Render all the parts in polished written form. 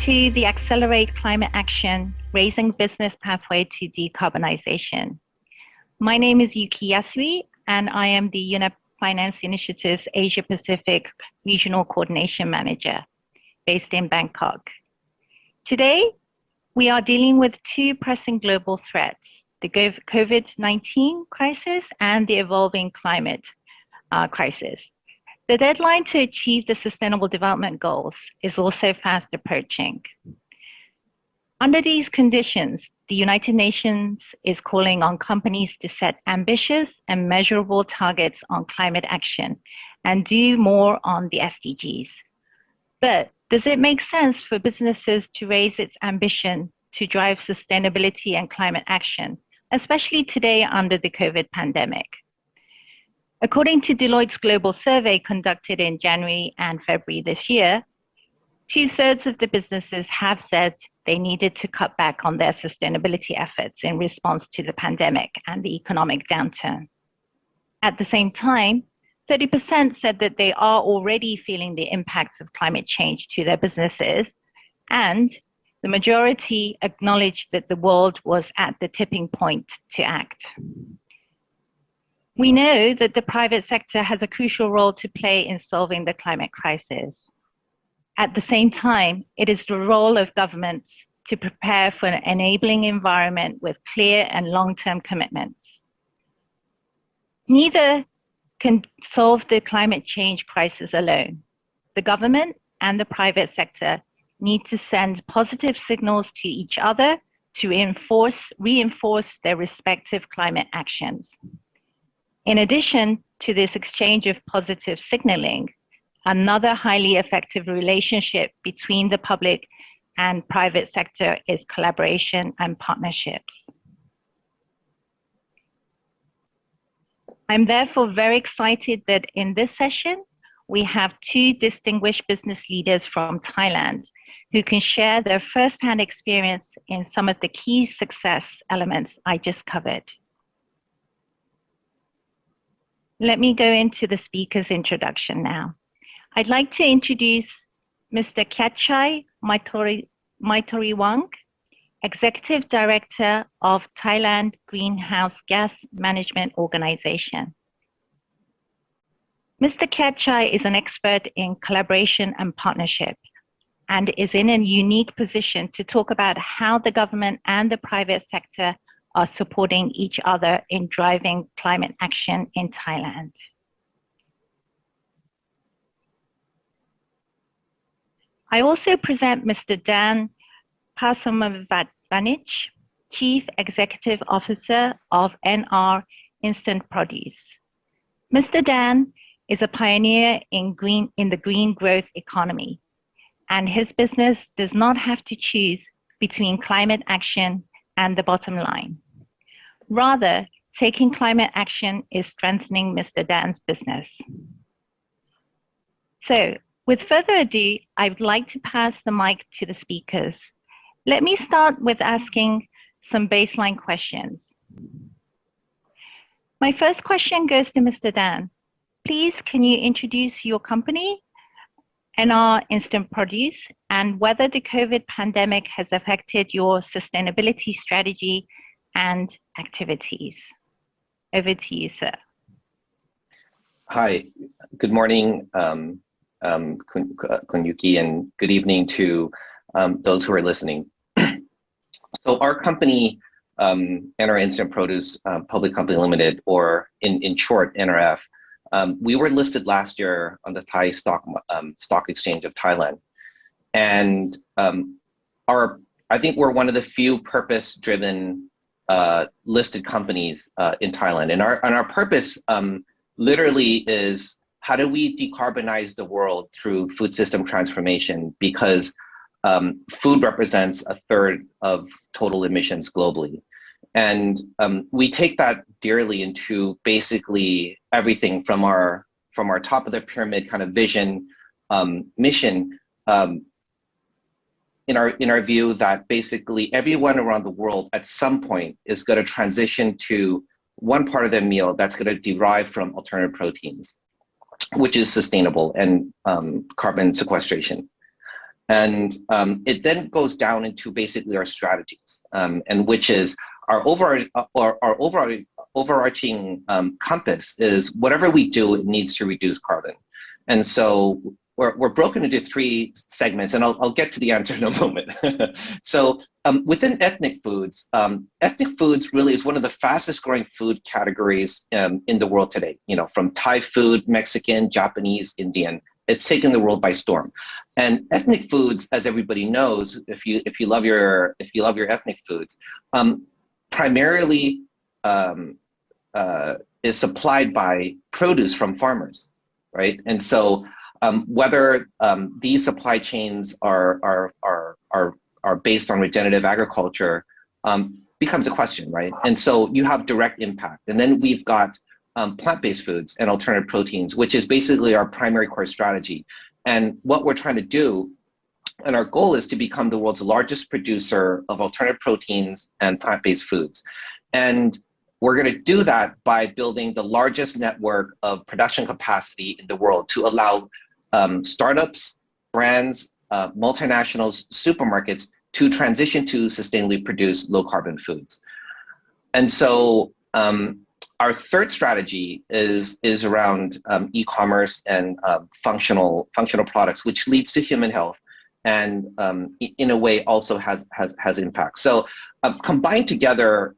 to the Accelerate Climate Action, Raising Business Pathway to Decarbonization. My name is Yuki Yasui, and I am the UNEP Finance Initiative's Asia Pacific Regional Coordination Manager based in Bangkok. Today, we are dealing with two pressing global threats, the COVID-19 crisis and the evolving climate crisis. The deadline to achieve the Sustainable Development Goals is also fast approaching. Under these conditions, the United Nations is calling on companies to set ambitious and measurable targets on climate action and do more on the SDGs. But does it make sense for businesses to raise its ambition to drive sustainability and climate action, especially today under the COVID pandemic? According to Deloitte's global survey conducted in January and February this year, 2/3 of the businesses have said they needed to cut back on their sustainability efforts in response to the pandemic and the economic downturn. At the same time, 30% said that they are already feeling the impacts of climate change to their businesses, and the majority acknowledged that the world was at the tipping point to act. We know that the private sector has a crucial role to play in solving the climate crisis. At the same time, it is the role of governments to prepare for an enabling environment with clear and long-term commitments. Neither can solve the climate change crisis alone. The government and the private sector need to send positive signals to each other to reinforce their respective climate actions. In addition to this exchange of positive signaling, another highly effective relationship between the public and private sector is collaboration and partnerships. I'm therefore very excited that in this session, we have two distinguished business leaders from Thailand who can share their firsthand experience in some of the key success elements I just covered. Let me go into the speaker's introduction now. I'd like to introduce Mr. Khatchai Maitoriwang, Executive Director of Thailand Greenhouse Gas Management Organization. Mr. Khatchai is an expert in collaboration and partnership and is in a unique position to talk about how the government and the private sector are supporting each other in driving climate action in Thailand. I also present Mr. Dan Pasamavatvanich, Chief Executive Officer of NR Instant Produce. Mr. Dan is a pioneer in the green growth economy, and his business does not have to choose between climate action and the bottom line. Rather, taking climate action is strengthening Mr. Dan's business. So, with further ado, I would like to pass the mic to the speakers. Let me start with asking some baseline questions. My first question goes to Mr. Dan. Please, can you introduce your company, NR Instant Produce, and whether the COVID pandemic has affected your sustainability strategy and activities? Over to you, sir. Hi, good morning, Kun Yuki, and good evening to those who are listening. So our company, NR Instant Produce Public Company Limited, or in short, NRF, we were listed last year on the Thai stock exchange of Thailand. And I think we're one of the few purpose-driven listed companies in Thailand. And our purpose literally is, how do we decarbonize the world through food system transformation? Because food represents 1/3 of total emissions globally. And we take that dearly into basically everything from our top of the pyramid kind of vision, mission, in our view that basically everyone around the world at some point is going to transition to one part of their meal that's going to derive from alternative proteins, which is sustainable and carbon sequestration. And it then goes down into basically our strategies, and which is our overarching compass is whatever we do, it needs to reduce carbon. And so we're broken into three segments, and I'll get to the answer in a moment. So within ethnic foods really is one of the fastest growing food categories in the world today. You know, from Thai food, Mexican, Japanese, Indian. It's taken the world by storm. And ethnic foods, as everybody knows, if you love your ethnic foods, primarily is supplied by produce from farmers, right? And so whether these supply chains are based on regenerative agriculture becomes a question, right? And so you have direct impact. And then we've got plant-based foods and alternative proteins, which is basically our primary core strategy. And what we're trying to do, and our goal is to become the world's largest producer of alternative proteins and plant-based foods. And we're going to do that by building the largest network of production capacity in the world to allow startups, brands, multinationals, supermarkets to transition to sustainably produced low-carbon foods. And so our third strategy is around e-commerce and functional products, which leads to human health, and in a way also has impact. So combined together,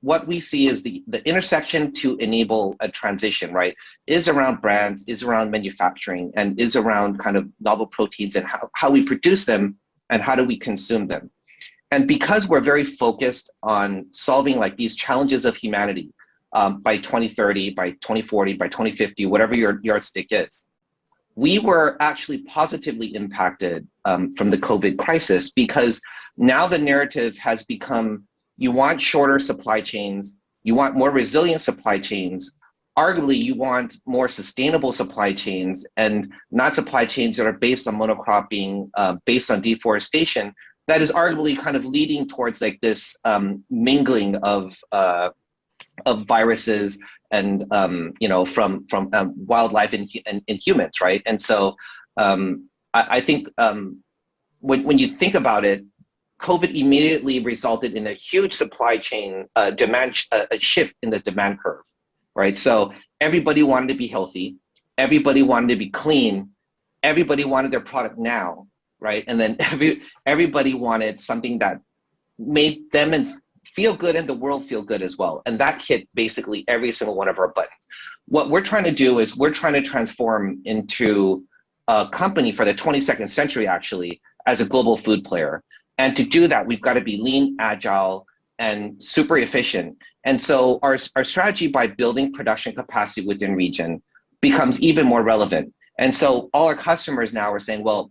what we see is the intersection to enable a transition, right, is around brands, is around manufacturing, and is around kind of novel proteins and how we produce them and how do we consume them. And because we're very focused on solving like these challenges of humanity, by 2030, by 2040, by 2050, whatever your yardstick is, we were actually positively impacted from the COVID crisis, because now the narrative has become, you want shorter supply chains, you want more resilient supply chains, arguably you want more sustainable supply chains, and not supply chains that are based on monocropping, based on deforestation, that is arguably kind of leading towards like this mingling of viruses and you know, from wildlife and humans, right? And so I think when you think about it, COVID immediately resulted in a huge supply chain demand, a shift in the demand curve, right? So everybody wanted to be healthy, everybody wanted to be clean, everybody wanted their product now, right? And then everybody wanted something that made them and feel good and the world feel good as well. And that hit basically every single one of our buttons. What we're trying to do is we're trying to transform into a company for the 22nd century, actually, as a global food player. And to do that, we've got to be lean, agile, and super efficient. And so our strategy by building production capacity within region becomes even more relevant. And so all our customers now are saying, well,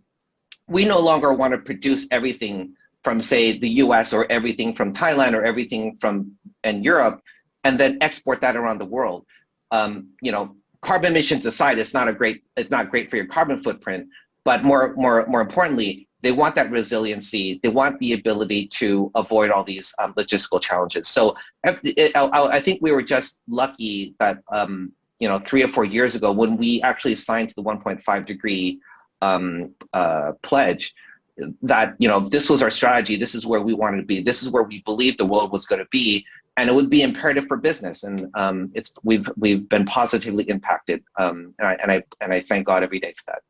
we no longer want to produce everything from, say, the US, or everything from Thailand, or everything from Europe, and then export that around the world. You know, carbon emissions aside, it's not great for your carbon footprint, but more importantly, they want that resiliency. They want the ability to avoid all these logistical challenges. So I think we were just lucky that you know, 3 or 4 years ago, when we actually signed to the 1.5 degree pledge, that, you know, this was our strategy, this is where we wanted to be, this is where we believed the world was going to be, and it would be imperative for business. And we've been positively impacted, and I thank God every day for that.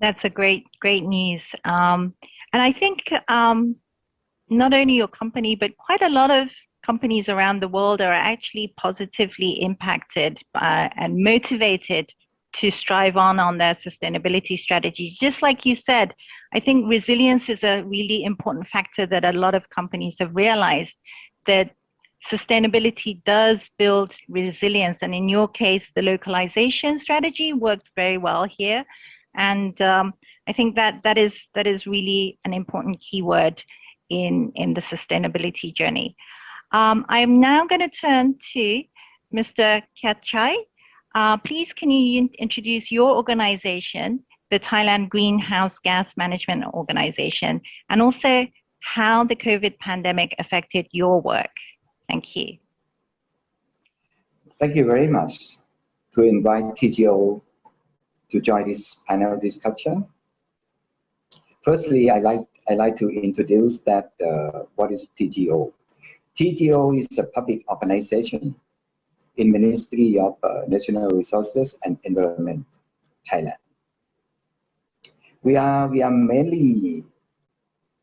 That's a great news. And I think not only your company, but quite a lot of companies around the world are actually positively impacted and motivated to strive on their sustainability strategy. Just like you said, I think resilience is a really important factor that a lot of companies have realized, that sustainability does build resilience. And in your case, the localization strategy worked very well here. And I think that is really an important keyword in the sustainability journey. I'm now going to turn to Mr. Kiatchai. Please, can you introduce your organization, the Thailand Greenhouse Gas Management Organization, and also how the COVID pandemic affected your work? Thank you. Thank you very much to invite TGO to join this panel discussion. Firstly, I like to introduce that what is TGO. TGO is a public organization in Ministry of National Resources and Environment, Thailand. We are mainly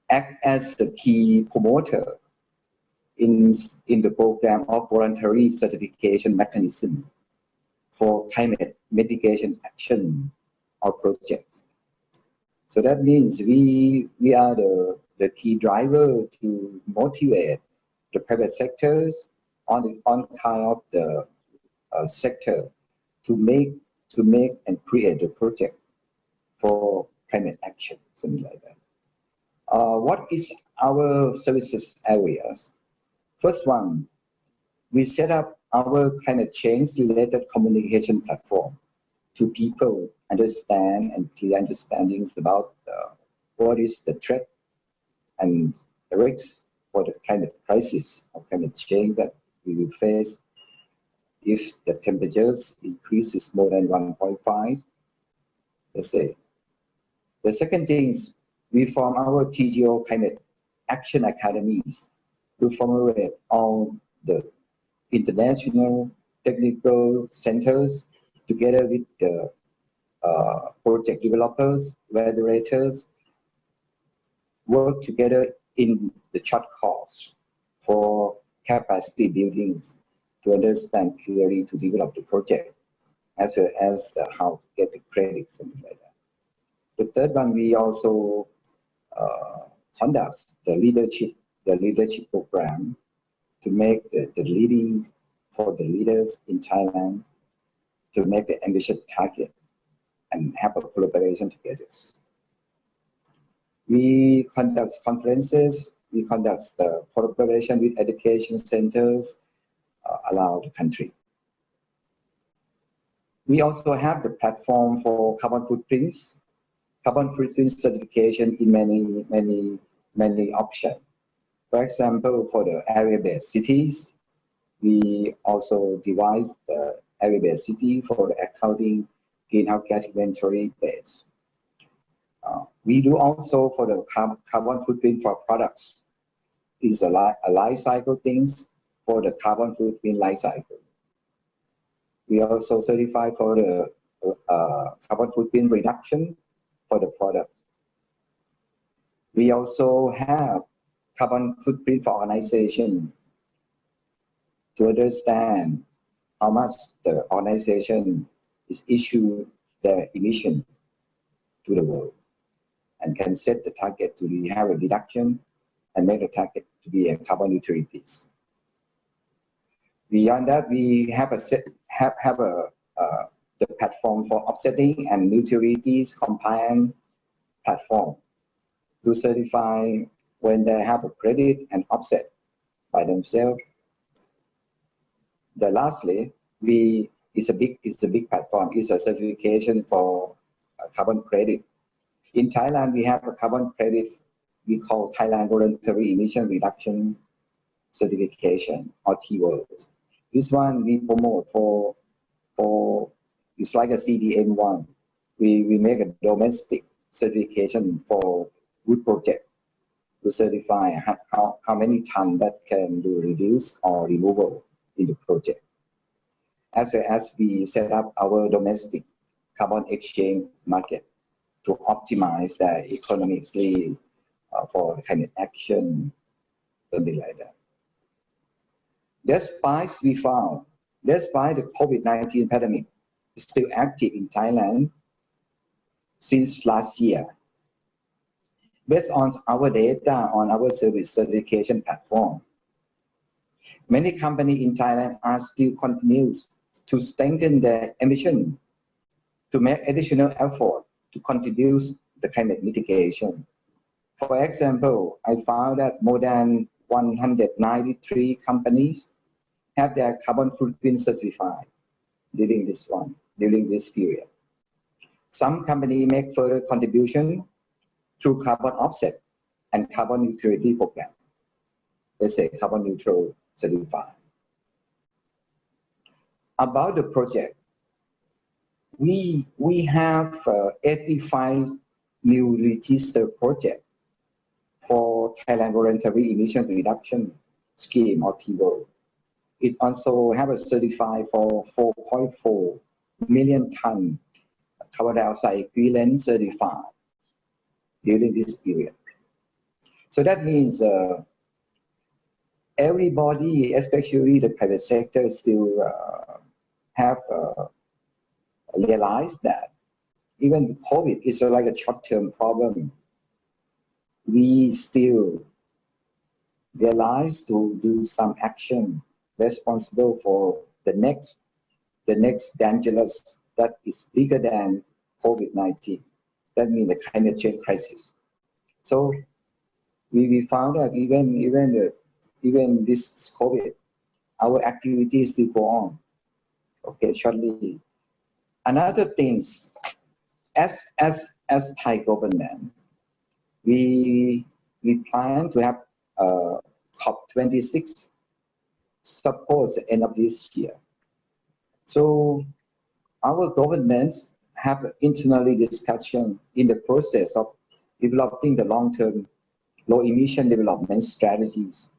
act as the key promoter in the program of voluntary certification mechanism for climate mitigation action or projects. So that means we are the key driver to motivate the private sectors on kind of the sector to make and create the project for climate action, something like that. What is our services areas? First one, we set up our climate change related communication platform to people understand and clear understandings about what is the threat and the risks for the climate crisis or climate change that we will face if the temperatures increases more than 1.5, let's say. The second thing is we form our TGO climate action academies to formulate all the international technical centers together with the project developers, validators, work together in the short course for capacity buildings to understand clearly to develop the project, as well as how to get the credit, something like that. The third one, we also conduct the leadership program to make the leading for the leaders in Thailand to make the ambitious target and have a collaboration together. We conduct conferences, we conduct the collaboration with education centers around the country. We also have the platform for carbon footprint certification in many options. For example, for the area-based cities, we also devised the area-based city for the accounting greenhouse gas inventory base. We do also for the carbon footprint for products. Is a life cycle things for the carbon footprint life cycle. We also certify for the carbon footprint reduction for the product. We also have carbon footprint for organization to understand how much the organization is issue their emission to the world and can set the target to have a reduction and make the target to be a carbon neutrality. Beyond that, we have the platform for offsetting and neutralities compliant platform to certify when they have a credit and offset by themselves. Lastly, it's a big platform. It's a certification for carbon credit. In Thailand, we have a carbon credit we call Thailand Voluntary Emission Reduction Certification, or TWERS. This one we promote for it's like a CDN1. We make a domestic certification for good project to certify how many tons that can do reduce or removal in the project. As well as we set up our domestic carbon exchange market to optimize the economically for climate action, something like that. Despite the COVID-19 pandemic is still active in Thailand since last year. Based on our data on our service certification platform, many companies in Thailand are still continues to strengthen their ambition to make additional effort to contribute the climate mitigation. For example, I found that more than 193 companies have their carbon footprint certified during this period. Some companies make further contribution through carbon offset and carbon neutrality program. Let's say carbon neutral certified. About the project, we have 85 new register project for Thailand Voluntary Emission Reduction Scheme or TVO. It also have a certified for 4.4 million ton carbon dioxide equivalent certified during this period. So that means everybody, especially the private sector, still have realized that even COVID is like a short-term problem. We still realize to do some action responsible for the next dangerous that is bigger than COVID-19. That means the climate change crisis. So we found that even this COVID, our activities still go on. Okay, shortly. Another thing, as Thai government, we plan to have COP26 suppose the end of this year. So our governments have internally discussion in the process of developing the long-term low emission development strategies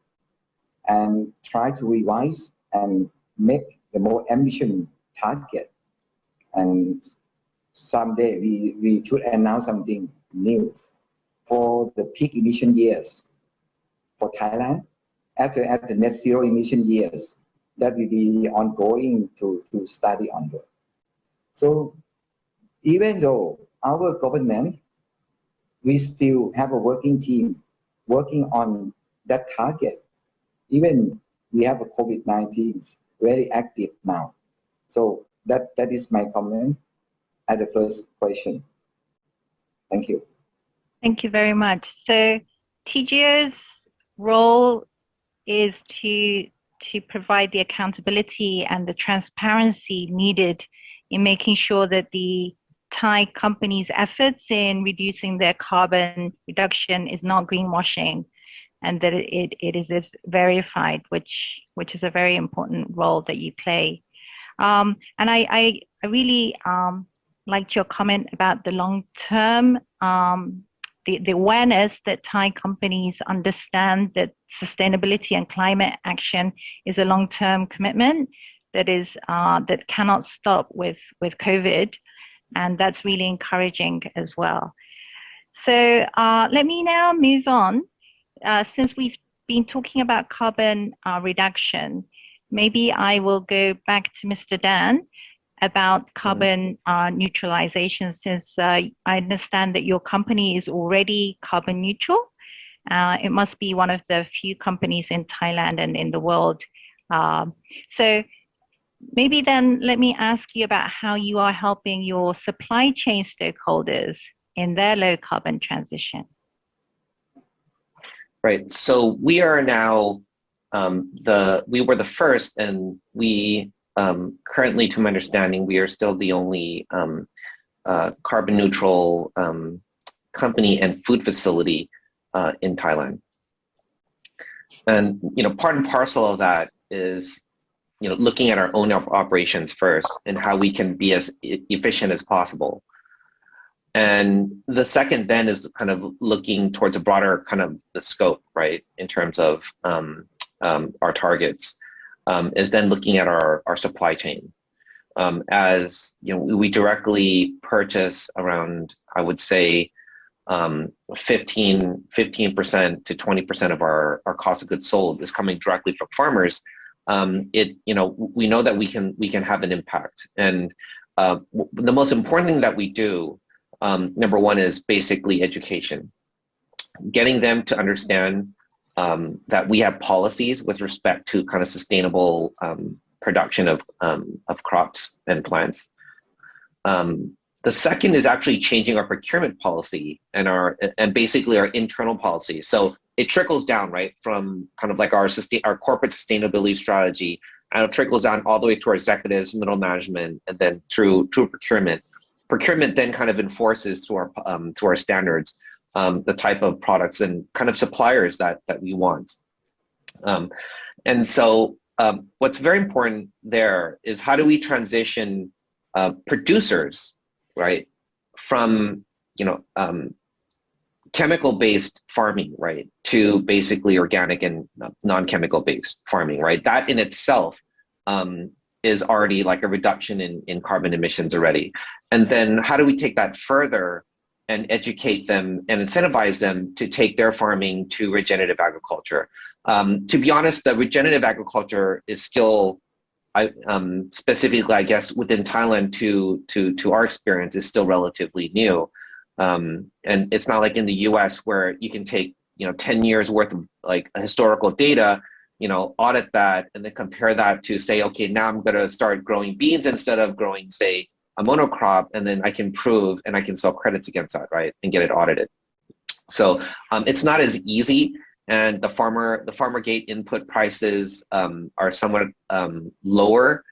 and try to revise and make the more ambitious target. And someday we should announce something new for the peak emission years for Thailand, after at the net zero emission years that will be ongoing to study onward. So even though our government, we still have a working team working on that target. Even we have a COVID-19 very active now. So that is my comment at the first question. Thank you. Thank you very much. So TGO's role is to provide the accountability and the transparency needed in making sure that the Thai companies' efforts in reducing their carbon reduction is not greenwashing, and that it is verified, which is a very important role that you play. And I really liked your comment about the long-term, the awareness that Thai companies understand that sustainability and climate action is a long-term commitment that is that cannot stop with COVID, and that's really encouraging as well. So let me now move on. Since we've been talking about carbon reduction, maybe I will go back to Mr. Dan about carbon neutralization, since I understand that your company is already carbon neutral. It must be one of the few companies in Thailand and in the world. So maybe then let me ask you about how you are helping your supply chain stakeholders in their low carbon transition. Right. So we are now we were the first, and we currently, to my understanding, we are still the only carbon neutral company and food facility in Thailand. And part and parcel of that is looking at our own operations first and how we can be as efficient as possible. And the second then is kind of looking towards a broader kind of the scope, right, in terms of our targets, is then looking at our supply chain. As we directly purchase around, I would say, 15% to 20% of our cost of goods sold is coming directly from farmers. We know that we can have an impact. And the most important thing that we do, number one, is basically education, getting them to understand that we have policies with respect to kind of sustainable production of crops and plants. The second is actually changing our procurement policy and basically our internal policy. So it trickles down, right, from kind of like our corporate sustainability strategy, and it trickles down all the way to our executives, middle management, and then through procurement. Procurement then kind of enforces to our standards the type of products and kind of suppliers that we want. And so what's very important there is how do we transition producers, right, from chemical-based farming, right, to basically organic and non-chemical-based farming, right? That in itself is already like a reduction in carbon emissions already. And then how do we take that further and educate them and incentivize them to take their farming to regenerative agriculture? To be honest, the regenerative agriculture is still, specifically, I guess, within Thailand to our experience, is still relatively new. And it's not like in the US where you can take 10 years worth of like historical data, audit that and then compare that to say, okay, now I'm going to start growing beans instead of growing, say, a monocrop, and then I can prove and I can sell credits against that, right, and get it audited. So it's not as easy, and the farmer gate input prices are somewhat lower,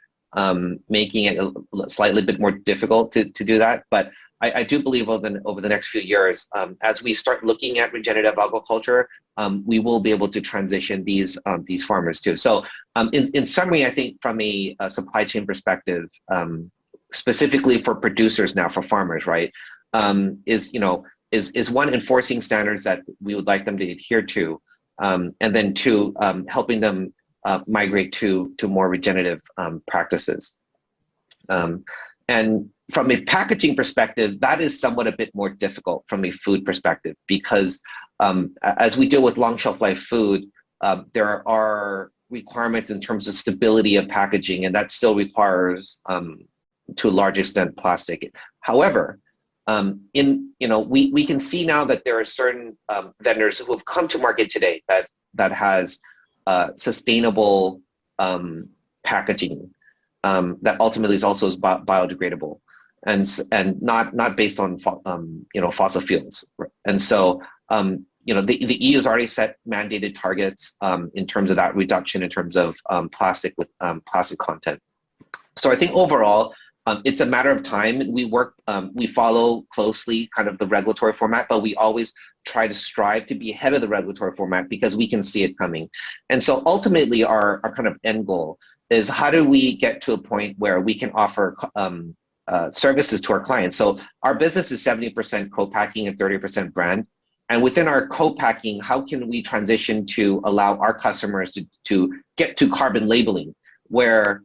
making it a slightly bit more difficult to do that. But I do believe over the next few years, as we start looking at regenerative agriculture, we will be able to transition these farmers too. So in summary, I think from a supply chain perspective, specifically for producers now, for farmers, right, is one, enforcing standards that we would like them to adhere to, and then two, helping them migrate to more regenerative practices. And from a packaging perspective, that is somewhat a bit more difficult from a food perspective, because as we deal with long shelf life food, there are requirements in terms of stability of packaging, and that still requires, to a large extent, plastic. However, we can see now that there are certain vendors who have come to market today that has sustainable packaging that ultimately is also biodegradable and not based on fossil fuels. And so the EU has already set mandated targets in terms of that reduction in terms of plastic with plastic content. So I think overall, it's a matter of time. We follow closely kind of the regulatory format, but we always try to strive to be ahead of the regulatory format because we can see it coming. And so ultimately our kind of end goal is, how do we get to a point where we can offer services to our clients? So our business is 70% co-packing and 30% brand. And within our co-packing, how can we transition to allow our customers to get to carbon labeling, where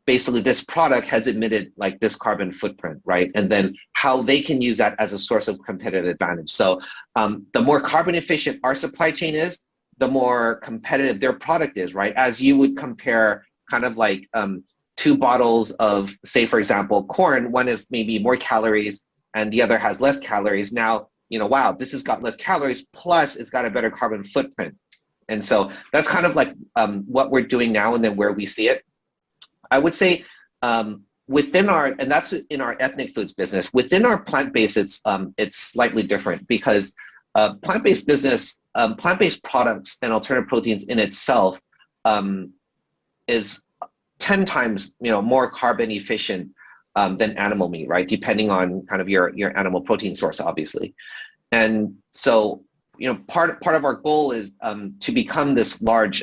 basically this product has emitted like this carbon footprint, right? And then how they can use that as a source of competitive advantage. So the more carbon efficient our supply chain is, the more competitive their product is, right? As you would compare kind of like two bottles of, say, for example, corn, one is maybe more calories and the other has less calories. Now, wow, this has got less calories, plus it's got a better carbon footprint. And so that's kind of like what we're doing now and then where we see it. I would say within our, and that's in our ethnic foods business, within our plant-based, it's slightly different, because plant-based business, plant-based products and alternative proteins in itself is 10 times more carbon efficient than animal meat, right? Depending on kind of your animal protein source, obviously. And so part of our goal is to become this large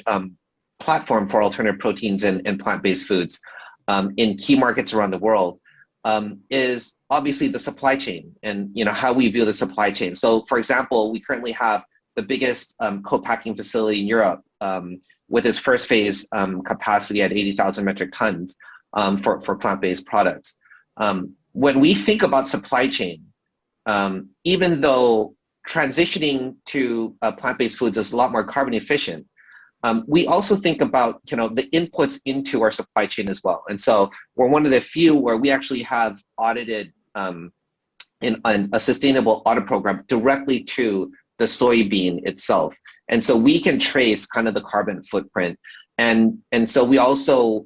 platform for alternative proteins and plant-based foods in key markets around the world, is obviously the supply chain and how we view the supply chain. So for example, we currently have the biggest co-packing facility in Europe with its first phase capacity at 80,000 metric tons for plant-based products. When we think about supply chain, even though transitioning to plant-based foods is a lot more carbon efficient, we also think about the inputs into our supply chain as well. And so we're one of the few where we actually have audited in a sustainable audit program directly to the soybean itself. And so we can trace kind of the carbon footprint. And so we also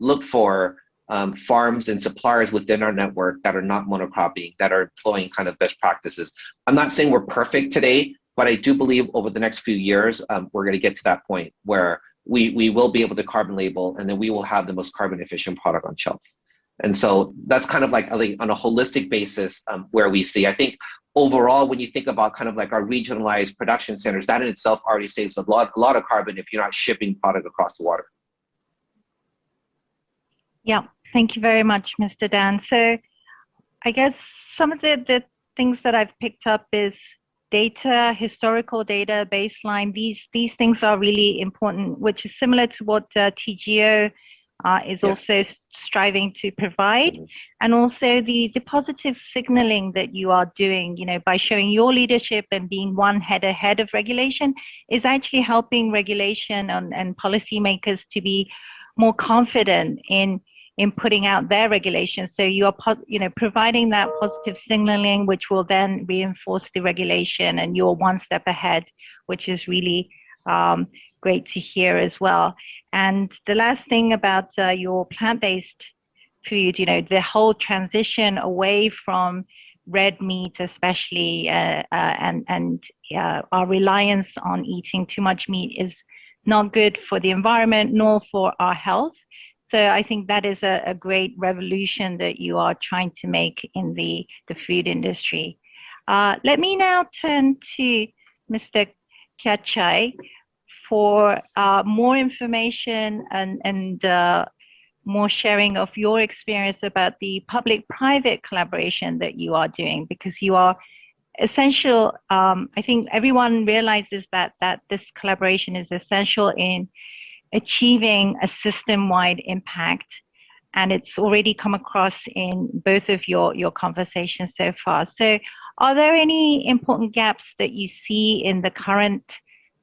look for farms and suppliers within our network that are not monocropping, that are employing kind of best practices. I'm not saying we're perfect today, but I do believe over the next few years, we're going to get to that point where we will be able to carbon label, and then we will have the most carbon efficient product on shelf. And so that's kind of like, I think, on a holistic basis where we see. I think overall, when you think about kind of like our regionalized production centers, that in itself already saves a lot of carbon if you're not shipping product across the water. Yeah, thank you very much, Mr. Dan. So I guess some of the things that I've picked up is data, historical data, baseline. These things are really important, which is similar to what TGO is Yes. also striving to provide. Mm-hmm. And also the positive signaling that you are doing, you know, by showing your leadership and being one head ahead of regulation is actually helping regulation and policymakers to be more confident in putting out their regulations. So you are, you know, providing that positive signaling, which will then reinforce the regulation, and you're one step ahead, which is really great to hear as well. And the last thing about your plant-based food, you know, the whole transition away from red meat, especially, and our reliance on eating too much meat is not good for the environment nor for our health. So I think that is a great revolution that you are trying to make in the food industry. Let me now turn to Mr. Kachai for more information and more sharing of your experience about the public-private collaboration that you are doing, because you are essential. I think everyone realizes that this collaboration is essential in achieving a system-wide impact, and it's already come across in both of your conversations so far. So are there any important gaps that you see in the current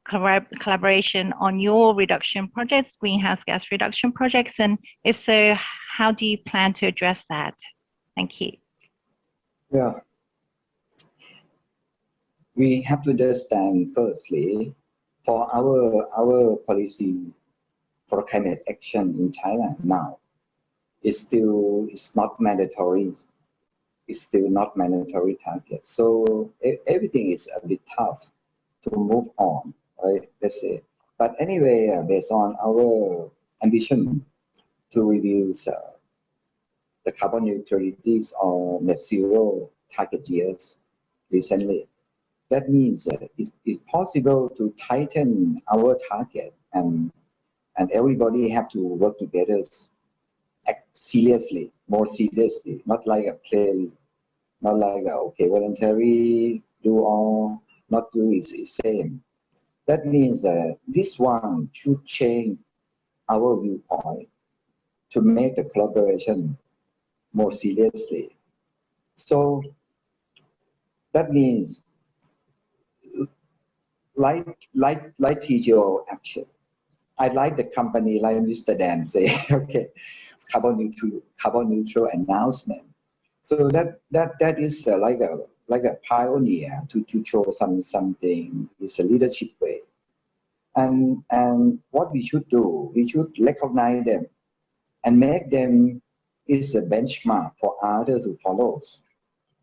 collaboration on your reduction projects, greenhouse gas reduction projects? And if so, how do you plan to address that? Thank you. Yeah. We have to understand firstly, for our policy for climate action in Thailand now, it's not mandatory. It's still not mandatory target. So everything is a bit tough to move on, right? Let's say. But anyway, based on our ambition to reduce the carbon neutralities or net zero target years recently, that means it's possible to tighten our target, and everybody have to work together, act seriously, more seriously, not like a play, not like okay, voluntary, do or not do is the same. That means this one should change our viewpoint to make the collaboration more seriously. So that means like TGO action. I like the company, like Mr. Dan say, okay, carbon neutral announcement. So that is like a pioneer to show something. It's a leadership way. And what we should do, we should recognize them and make them is a benchmark for others to follow.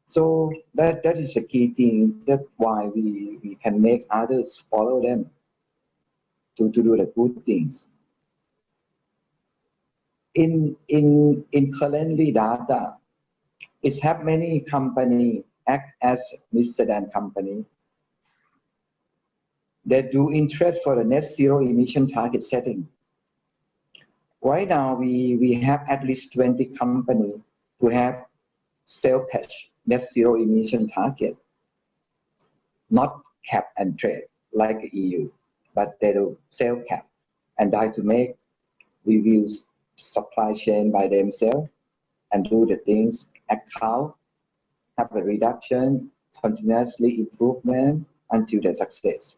So that is the key thing. That's why we can make others follow them to do the good things. In currently data, it's have many company act as Mr. Dan company that do interest for the net zero emission target setting. Right now, we have at least 20 companies who have self-pledged net zero emission target, not cap and trade like the EU, but they do self-cap and try to make reviews supply chain by themselves and do the things, account, have a reduction, continuously improvement until the success.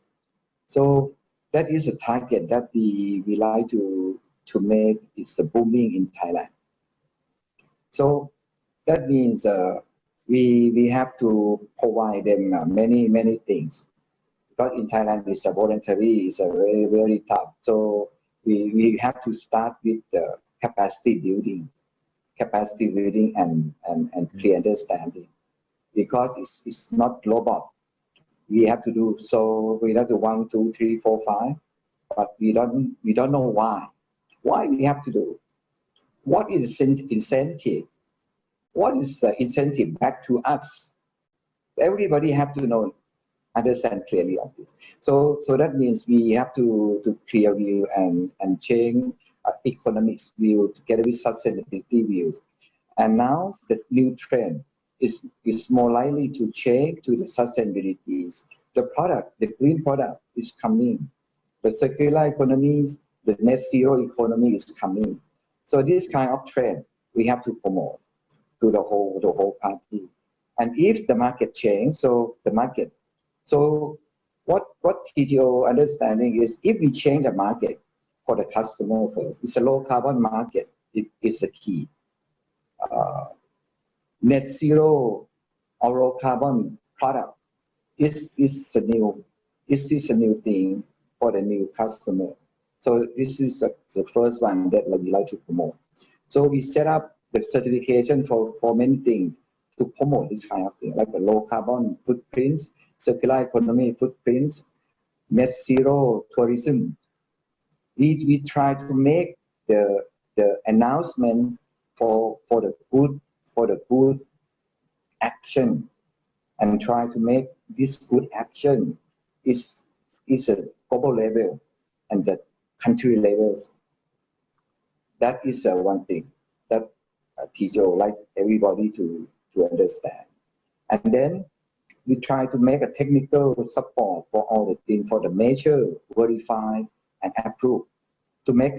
So that is a target that we like to make is booming in Thailand. So that means we have to provide them many things. Because in Thailand it's a voluntary, it's a very tough. So we have to start with the capacity building and clear understanding. Because it's not global. We have to do so. We have to 1, 2, 3, 4, 5, but we don't know why. Why we have to do? What is incentive? What is the incentive back to us? Everybody have to know, understand clearly of this. So that means we have to clear view and change economics view together with sustainability views. And now the new trend is more likely to change to the sustainability. The product, the green product is coming. The circular economies, the net zero economy is coming. So this kind of trend we have to promote to the whole party. And if the market change, so what TGO understanding is, if we change the market for the customer first, it's a low carbon market is the key. Net zero or low carbon product is a new thing for the new customer. So this is the first one that we like to promote. So we set up the certification for many things to promote this kind of thing, like the low carbon footprints, circular economy footprints, net zero tourism. We try to make the announcement for the good action, and try to make this good action is a global level and the country levels. That is one thing that TGO like everybody to understand. And then we try to make a technical support for all the things, for the measure, verify and approve, to make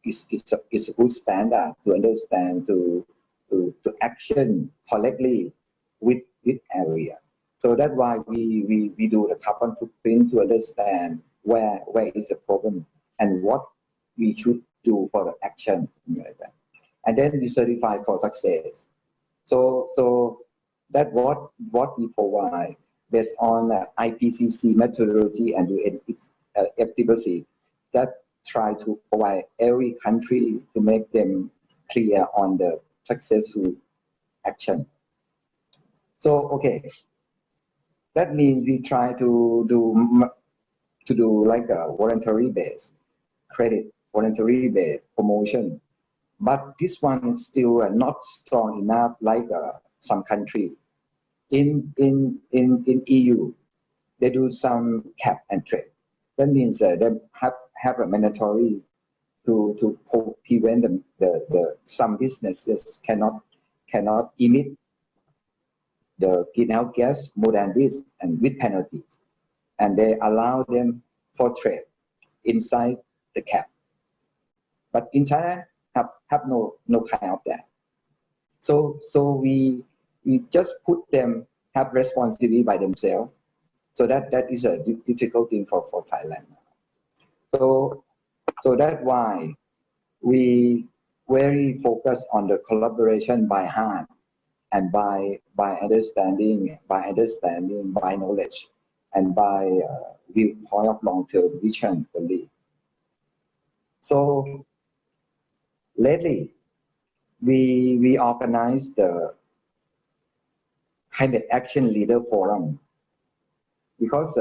it's a good standard to understand, to action correctly with area. So that's why we do the carbon footprint, to understand where is the problem and what we should do for the action, like that. And then we certify for success. So that what we provide based on IPCC methodology and its efficacy, that try to provide every country to make them clear on the successful action. So okay, that means we try to do like a voluntary base credit, voluntary base promotion, but this one is still not strong enough like some country. In EU, they do some cap and trade. That means they have a mandatory to prevent the some businesses cannot emit the greenhouse gas more than this, and with penalties, and they allow them for trade inside the cap. But in China have no kind of that. So we just put them have responsibility by themselves. So that is a difficult thing for Thailand. So that's why we very focus on the collaboration by heart and by understanding, by knowledge, and by viewpoint of long-term vision only. So lately, we organized the Climate Action Leader Forum, because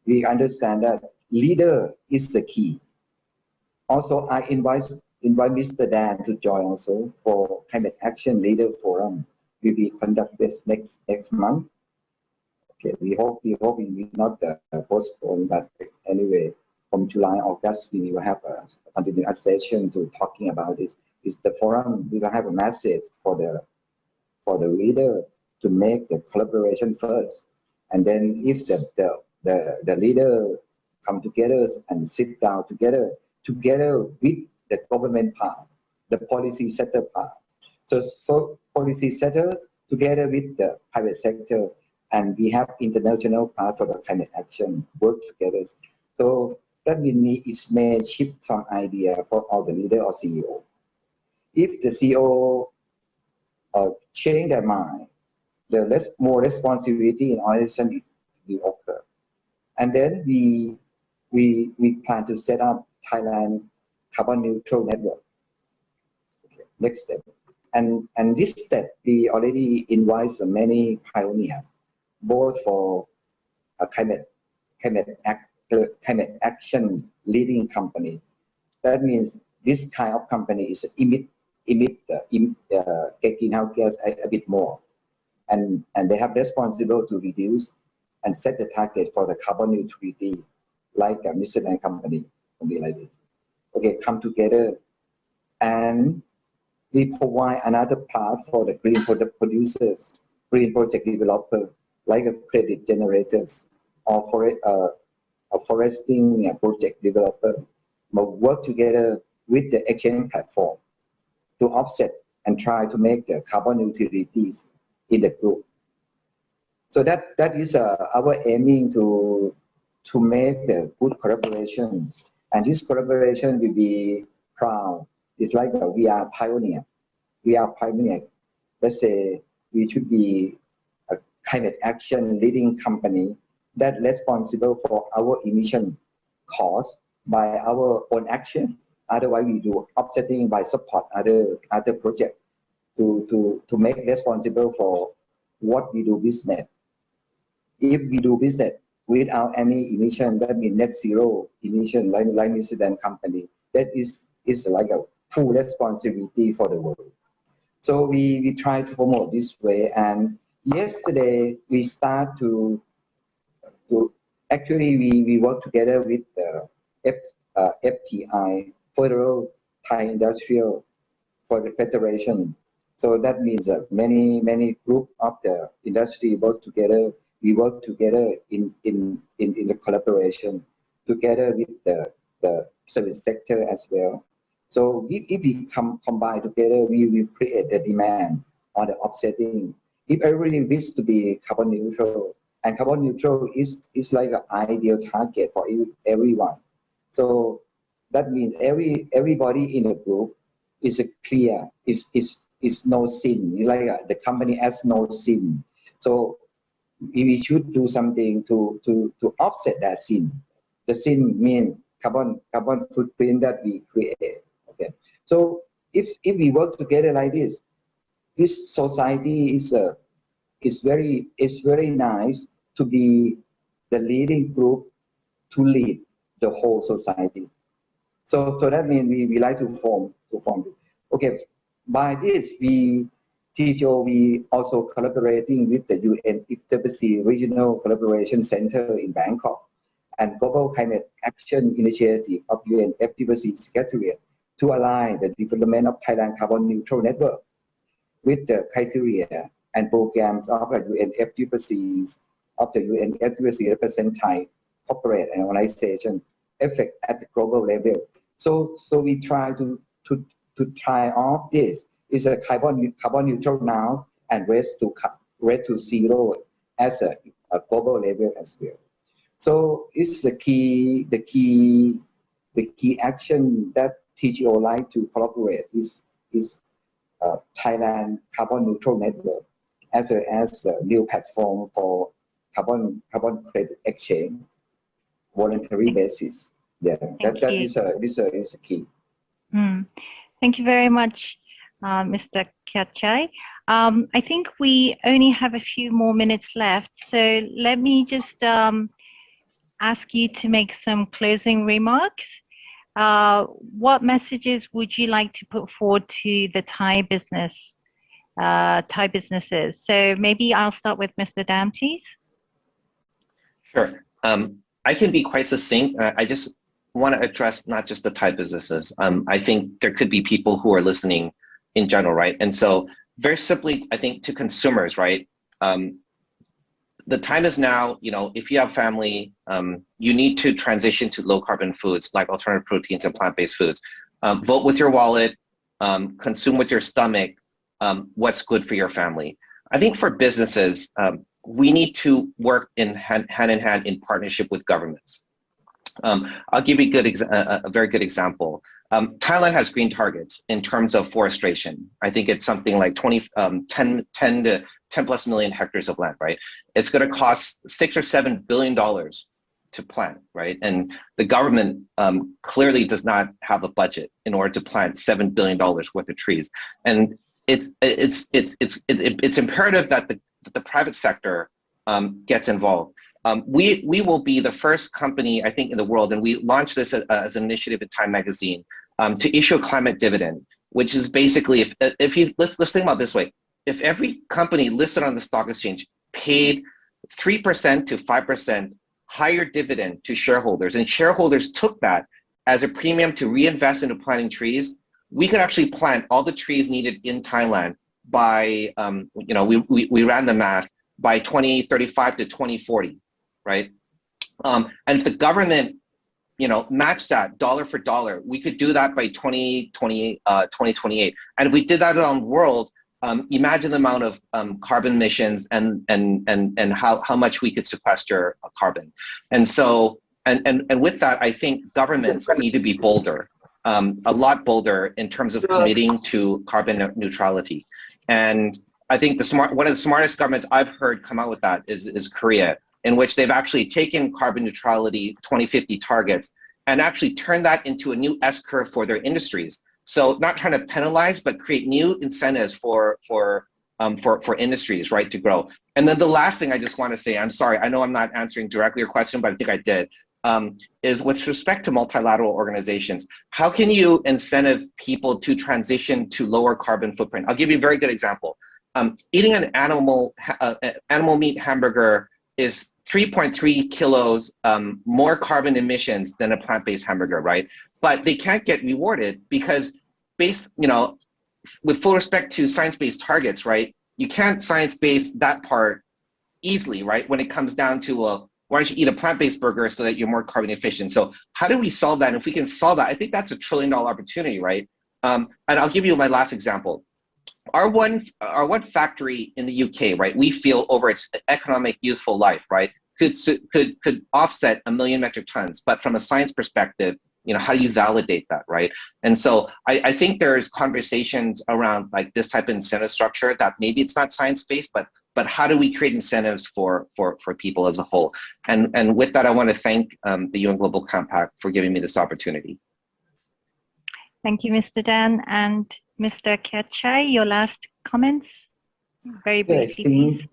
we understand that leader is the key. Also, I invite Mr. Dan to join also for Climate Action Leader Forum. Will be conducted next month. Okay, we hope we will not postpone, but anyway, from July, August, we will have a continuous session to talking about this. Is the forum, we will have a message for the leader to make the collaboration first, and then if the leader come together and sit down together with the government part, the policy setter part. So policy setters together with the private sector, and we have international part for the climate action work together. So that means it may shift some idea for all the leader or CEO. If the CEO change their mind, the more responsibility in organization will occur. And then we plan to set up Thailand carbon neutral network. Okay, next step. And this step, we already invite many pioneers, both for a climate action leading company. That means this kind of company is emit greenhouse gas a bit more, and they have responsible to reduce and set the target for the carbon neutrality, like a Michelin company, something like this. Okay, come together, and we provide another path for the green product producers, green project developer, like a credit generators or for a foresting project developer, but work together with the exchange platform to offset and try to make the carbon utilities in the group. So that is our aiming to make the good collaboration, and this collaboration will be proud. It's like we are pioneer. We are pioneer. Let's say we should be a climate action leading company that responsible for our emission cost by our own action. Otherwise, we do offsetting by support other projects to make responsible for what we do business. If we do business without any emission, that means net zero emission, like Mr. company, that is like a full responsibility for the world. So we try to promote this way. And yesterday we start to actually we work together with the FTI, Federal Thai Industrial Federation. So that means that many group of the industry work together. We work together in the collaboration together with the service sector as well. So if we combine together, we will create a demand on the offsetting. If everybody wishes to be carbon neutral, and carbon neutral is like an ideal target for everyone. So that means everybody in the group is clear, is no sin. It's like the company has no sin. So we should do something to offset that sin. The sin means carbon footprint that we create. Okay. So if we work together like this society is very nice to be the leading group to lead the whole society. So that means we like to form it. Okay. By this TGO, we also collaborating with the UN IFTPC Regional Collaboration Center in Bangkok and Global Climate Action Initiative of UN FTPC Secretariat to align the development of Thailand carbon neutral network with the criteria and programs of the UN FTPCs of the UN FTPC represent Thai corporate and organization effect at the global level. So we try to try off this. Is a carbon neutral now and race to zero as a global level as well. So it's the key action that TGO like to collaborate is Thailand carbon neutral network as well as a new platform for carbon credit exchange voluntary basis. Yeah, that is a key. Thank you very much. Mr. Khatchai. I think we only have a few more minutes left, so let me just ask you to make some closing remarks. What messages would you like to put forward to the Thai businesses? So maybe I'll start with Mr. Dam, please. Sure. I can be quite succinct. I just want to address not just the Thai businesses. I think there could be people who are listening in general, right? And so very simply, I think to consumers, right? The time is now, if you have family, you need to transition to low carbon foods like alternative proteins and plant-based foods. Vote with your wallet, consume with your stomach, what's good for your family. I think for businesses, we need to work hand in hand in partnership with governments. I'll give you a very good example. Thailand has green targets in terms of forestation. I think it's something like 10 plus million hectares of land, right? It's going to cost $6 or $7 billion to plant, right? And the government clearly does not have a budget in order to plant $7 billion worth of trees. And it's imperative that the private sector gets involved. We will be the first company, I think, in the world, and we launched this as an initiative in Time Magazine, to issue a climate dividend, which is basically, let's think about it this way. If every company listed on the stock exchange paid 3% to 5% higher dividend to shareholders, and shareholders took that as a premium to reinvest into planting trees, we could actually plant all the trees needed in Thailand by, we ran the math by 2035 to 2040, right? And if the government, match that dollar for dollar, we could do that by 2028. And if we did that around the world, imagine the amount of carbon emissions and how much we could sequester carbon. And so, and with that, I think governments need to be bolder, a lot bolder in terms of committing to carbon neutrality. And I think one of the smartest governments I've heard come out with that is Korea, in which they've actually taken carbon neutrality 2050 targets and actually turned that into a new S-curve for their industries. So not trying to penalize, but create new incentives for industries, right, to grow. And then the last thing I just want to say, I'm sorry, I know I'm not answering directly your question, but I think I did, is with respect to multilateral organizations, how can you incentive people to transition to lower carbon footprint? I'll give you a very good example. Eating an animal meat hamburger is 3.3 kilos more carbon emissions than a plant-based hamburger, right? But they can't get rewarded because with full respect to science-based targets, right? You can't science-base that part easily, right? When it comes down to, why don't you eat a plant-based burger so that you're more carbon efficient? So how do we solve that? And if we can solve that, I think that's $1 trillion opportunity, right? And I'll give you my last example. Our one factory in the UK, right? We feel over its economic useful life, right? Could offset 1 million metric tons, but from a science perspective, how do you validate that, right? And so I think there's conversations around like this type of incentive structure that maybe it's not science-based, but how do we create incentives for people as a whole? And with that, I want to thank the UN Global Compact for giving me this opportunity. Thank you, Mr. Dan. And Mr. Kachai, your last comments, very briefly, please.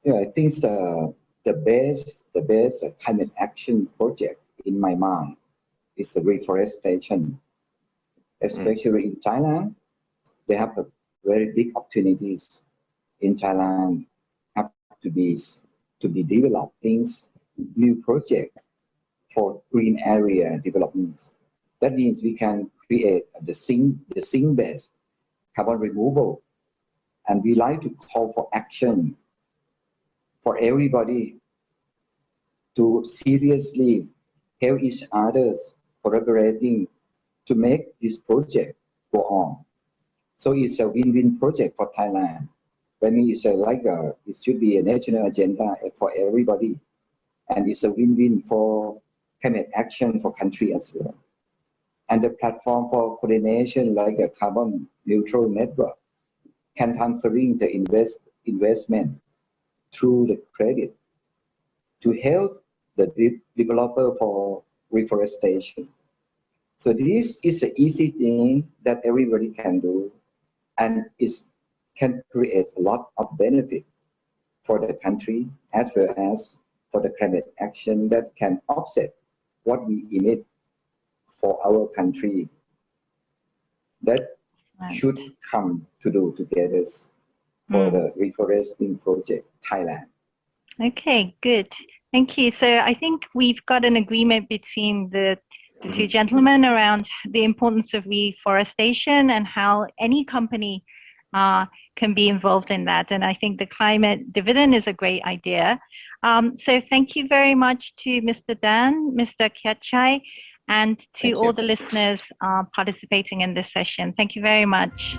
I think the best climate action project in my mind is the reforestation, especially in Thailand. They have a very big opportunities in Thailand have to be developed things, new project for green area developments. That means we can create the sink-based carbon removal, and we like to call for action for everybody to seriously help each other, collaborating to make this project go on. So it's a win-win project for Thailand. When it's it should be a national agenda for everybody, and it's a win-win for climate action for country as well. And the platform for coordination, like a carbon neutral network, can transferring the investment through the credit to help the developer for reforestation. So this is an easy thing that everybody can do, and it can create a lot of benefit for the country as well as for the climate action that can offset what we emit for our country. That should come to do together for the reforesting project Thailand. Okay, good. Thank you. So I think we've got an agreement between the two gentlemen around the importance of reforestation and how any company can be involved in that. And I think the climate dividend is a great idea. So thank you very much to Mr. Dan, Mr. Kachai, and to all the listeners participating in this session. Thank you very much.